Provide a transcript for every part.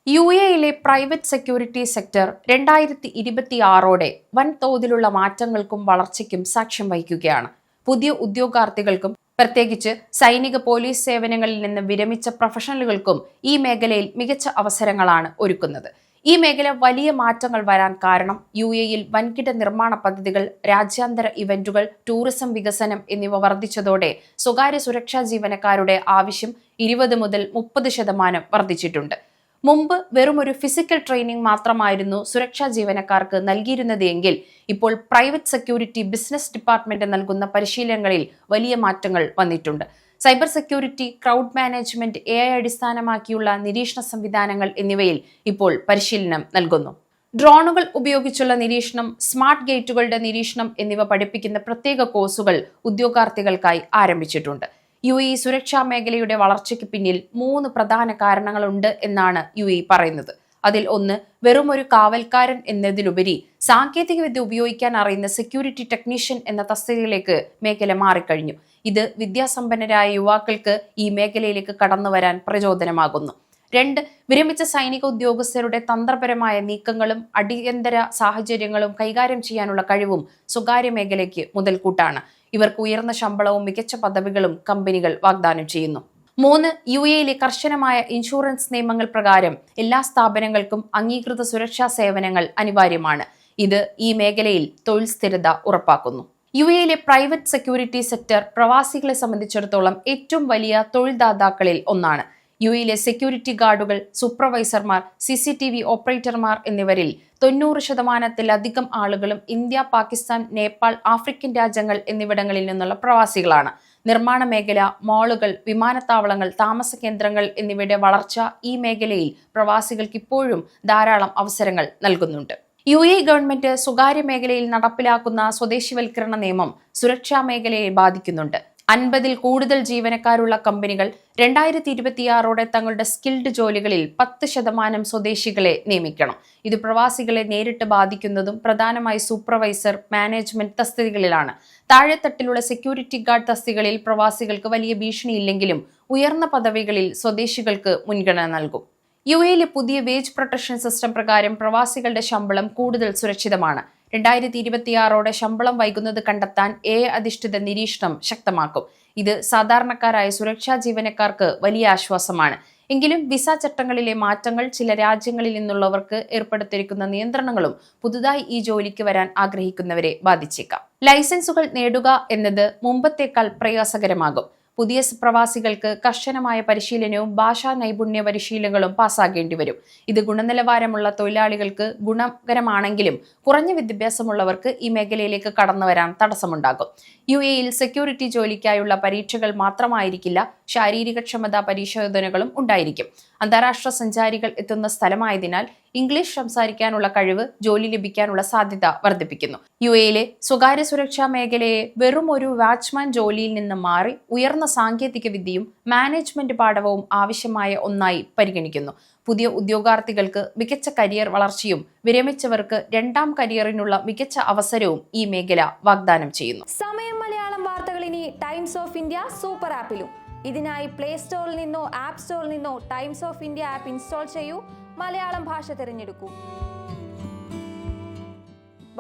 യുഎഇയിലെ private security sector 2026ഓടെ വൻതോതിലുള്ള മാറ്റങ്ങൾക്കും വളർച്ചയ്ക്കും സാക്ഷ്യം വഹിക്കുകയാണ്. പുതിയ ഉദ്യോഗാർത്ഥികൾക്കും പ്രത്യേകിച്ച് സൈനിക പോലീസ് സേവനങ്ങളിൽ നിന്ന് വിരമിച്ച പ്രൊഫഷണലുകൾക്കും ഈ മേഖലയിൽ മികച്ച അവസരങ്ങളാണ് ഒരുക്കുന്നത്. ഈ മേഖല വലിയ മാറ്റങ്ങൾ വരാൻ കാരണം യുഎഇയിൽ വൻകിട നിർമ്മാണ പദ്ധതികൾ, രാജ്യാന്തര ഇവന്റുകൾ, ടൂറിസം വികസനം എന്നിവ വർദ്ധിച്ചതോടെ സ്വകാര്യ സുരക്ഷാ ജീവനക്കാരുടെ ആവശ്യം 20 മുതൽ 30% വർദ്ധിച്ചിട്ടുണ്ട്. മുമ്പ് വെറുമൊരു ഫിസിക്കൽ ട്രെയിനിങ് മാത്രമായിരുന്നു സുരക്ഷാ ജീവനക്കാർക്ക് നൽകിയിരുന്നത് എങ്കിൽ ഇപ്പോൾ പ്രൈവറ്റ് സെക്യൂരിറ്റി ബിസിനസ് ഡിപ്പാർട്ട്മെന്റ് നൽകുന്ന പരിശീലനങ്ങളിൽ വലിയ മാറ്റങ്ങൾ വന്നിട്ടുണ്ട്. Cyber security, crowd management, AI അടിസ്ഥാനമാക്കിയുള്ള നിരീക്ഷണ സംവിധാനങ്ങൾ എന്നിവയിൽ ഇപ്പോൾ പരിശീലനം നൽകുന്നു. ഡ്രോണുകൾ ഉപയോഗിച്ചുള്ള നിരീക്ഷണം, സ്മാർട്ട് ഗേറ്റുകളുടെ നിരീക്ഷണം എന്നിവ പഠിപ്പിക്കുന്ന പ്രത്യേക കോഴ്സുകൾ ഉദ്യോഗാർത്ഥികൾക്കായി ആരംഭിച്ചിട്ടുണ്ട്. യുഎഇ സുരക്ഷാ മേഖലയുടെ വളർച്ചയ്ക്ക് പിന്നിൽ 3 പ്രധാന കാരണങ്ങളുണ്ട് എന്നാണ് യുഎഇ പറയുന്നത്. അതിൽ ഒന്ന്, വെറുമൊരു കാവൽക്കാരൻ എന്നതിലുപരി സാങ്കേതികവിദ്യ ഉപയോഗിക്കാൻ അറിയുന്ന സെക്യൂരിറ്റി ടെക്നീഷ്യൻ എന്ന തസ്തികയിലേക്ക് മേഖല മാറിക്കഴിഞ്ഞു. ഇത് വിദ്യാസമ്പന്നരായ യുവാക്കൾക്ക് ഈ മേഖലയിലേക്ക് കടന്നു വരാൻ പ്രചോദനമാകുന്നു. 2, വിരമിച്ച സൈനിക ഉദ്യോഗസ്ഥരുടെ തന്ത്രപരമായ നീക്കങ്ങളും അടിയന്തര സാഹചര്യങ്ങളും കൈകാര്യം ചെയ്യാനുള്ള കഴിവും സ്വകാര്യ മേഖലയ്ക്ക് മുതൽക്കൂട്ടാണ്. ഇവർക്ക് ഉയർന്ന ശമ്പളവും മികച്ച പദവികളും കമ്പനികൾ വാഗ്ദാനം ചെയ്യുന്നു. 3, യുഎഇയിലെ കർശനമായ ഇൻഷുറൻസ് നിയമങ്ങൾ പ്രകാരം എല്ലാ സ്ഥാപനങ്ങൾക്കും അംഗീകൃത സുരക്ഷാ സേവനങ്ങൾ അനിവാര്യമാണ്. ഇത് ഈ മേഖലയിൽ തൊഴിൽ സ്ഥിരത ഉറപ്പാക്കുന്നു. യുഎഇയിലെ പ്രൈവറ്റ് സെക്യൂരിറ്റി സെക്ടർ പ്രവാസികളെ സംബന്ധിച്ചിടത്തോളം ഏറ്റവും വലിയ തൊഴിൽദാതാക്കളിൽ ഒന്നാണ്. യുഎഇയിലെ സെക്യൂരിറ്റി ഗാർഡുകൾ, സൂപ്പർവൈസർമാർ, CCTV ഓപ്പറേറ്റർമാർ എന്നിവരിൽ 90%-ലധികം ആളുകളും ഇന്ത്യ, പാകിസ്ഥാൻ, നേപ്പാൾ, ആഫ്രിക്കൻ രാജ്യങ്ങൾ എന്നിവിടങ്ങളിൽ നിന്നുള്ള പ്രവാസികളാണ്. നിർമ്മാണ മേഖല, മാളുകൾ, വിമാനത്താവളങ്ങൾ, താമസ കേന്ദ്രങ്ങൾ എന്നിവയുടെ വളർച്ച ഈ മേഖലയിൽ പ്രവാസികൾക്ക് ഇപ്പോഴും ധാരാളം അവസരങ്ങൾ നൽകുന്നുണ്ട്. യുഎഇ ഗവൺമെന്റ് സ്വകാര്യ മേഖലയിൽ നടപ്പിലാക്കുന്ന സ്വദേശിവൽക്കരണ നിയമം സുരക്ഷാ മേഖലയെ ബാധിക്കുന്നുണ്ട്. 50-ൽ കൂടുതൽ ജീവനക്കാരുള്ള കമ്പനികൾ 2026ഓടെ തങ്ങളുടെ സ്കിൽഡ് ജോലികളിൽ 10% സ്വദേശികളെ നിയമിക്കണം. ഇത് പ്രവാസികളെ നേരിട്ട് ബാധിക്കുന്നതും പ്രധാനമായി സൂപ്പർവൈസർ, മാനേജ്മെന്റ് തസ്തികകളിലാണ്. താഴെത്തട്ടിലുള്ള സെക്യൂരിറ്റി ഗാർഡ് തസ്തികകളിൽ പ്രവാസികൾക്ക് വലിയ ഭീഷണിയില്ലെങ്കിലും ഉയർന്ന പദവികളിൽ സ്വദേശികൾക്ക് മുൻഗണന നൽകും. യുഎഇയിലെ പുതിയ വേജ് പ്രൊട്ടക്ഷൻ സിസ്റ്റം പ്രകാരം പ്രവാസികളുടെ ശമ്പളം കൂടുതൽ സുരക്ഷിതമാണ്. 2026ഓടെ ശമ്പളം വൈകുന്നത് കണ്ടെത്താൻ AI അധിഷ്ഠിത നിരീക്ഷണം ശക്തമാക്കും. ഇത് സാധാരണക്കാരായ സുരക്ഷാ ജീവനക്കാർക്ക് വലിയ ആശ്വാസമാണ്. എങ്കിലും വിസ ചട്ടങ്ങളിലെ മാറ്റങ്ങൾ, ചില രാജ്യങ്ങളിൽ നിന്നുള്ളവർക്ക് ഏർപ്പെടുത്തിയിരിക്കുന്ന നിയന്ത്രണങ്ങളും പുതുതായി ഈ ജോലിക്ക് വരാൻ ആഗ്രഹിക്കുന്നവരെ ബാധിച്ചേക്കാം. ലൈസൻസുകൾ നേടുക എന്നത് മുമ്പത്തേക്കാൾ പ്രയാസകരമാകും. പുതിയ പ്രവാസികൾക്ക് കർശനമായ പരിശീലനവും ഭാഷാ നൈപുണ്യ പരിശീലനങ്ങളും പാസ്സാകേണ്ടി വരും. ഇത് ഗുണനിലവാരമുള്ള തൊഴിലാളികൾക്ക് ഗുണകരമാണെങ്കിലും കുറഞ്ഞ വിദ്യാഭ്യാസമുള്ളവർക്ക് ഈ മേഖലയിലേക്ക് കടന്നു വരാൻ തടസ്സമുണ്ടാകും. യുഎഇയിൽ സെക്യൂരിറ്റി ജോലിക്കായുള്ള പരീക്ഷകൾ മാത്രമായിരിക്കില്ല, ശാരീരികക്ഷമതാ പരിശോധനകളും ഉണ്ടായിരിക്കും. അന്താരാഷ്ട്ര സഞ്ചാരികൾ എത്തുന്ന സ്ഥലമായതിനാൽ ഇംഗ്ലീഷ് സംസാരിക്കാനുള്ള കഴിവ് ജോലി ലഭിക്കാനുള്ള സാധ്യത വർദ്ധിപ്പിക്കുന്നു. യുഎഇയിലെ സ്വകാര്യ സുരക്ഷാ മേഖലയെ വെറും ഒരു വാച്ച്മാൻ ജോലിയിൽ നിന്ന് മാറി ഉയർന്ന സാങ്കേതിക വിദ്യയും മാനേജ്മെന്റ് പാഠവും ആവശ്യമായ ഒന്നായി പരിഗണിക്കുന്നു. പുതിയ ഉദ്യോഗാർത്ഥികൾക്ക് മികച്ച കരിയർ വളർച്ചയും വിരമിച്ചവർക്ക് രണ്ടാം കരിയറിനുള്ള മികച്ച അവസരവും ഈ മേഖല വാഗ്ദാനം ചെയ്യുന്നു. സമയം മലയാളം വാർത്തകൾ ഇനി ടൈംസ് ഓഫ് ഇന്ത്യ സൂപ്പർ ആപ്പിലും. ഇതിനായി പ്ലേ സ്റ്റോറിൽ നിന്നോ ആപ്പ് സ്റ്റോറിൽ നിന്നോ times of India app install ചെയ്യൂ. മലയാളം ഭാഷ തിരഞ്ഞെടുക്കൂ.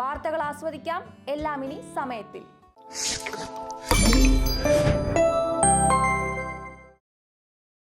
വാർത്തകൾ ആസ്വദിക്കാം. എല്ലാം ഇനി സമയത്തിൽ.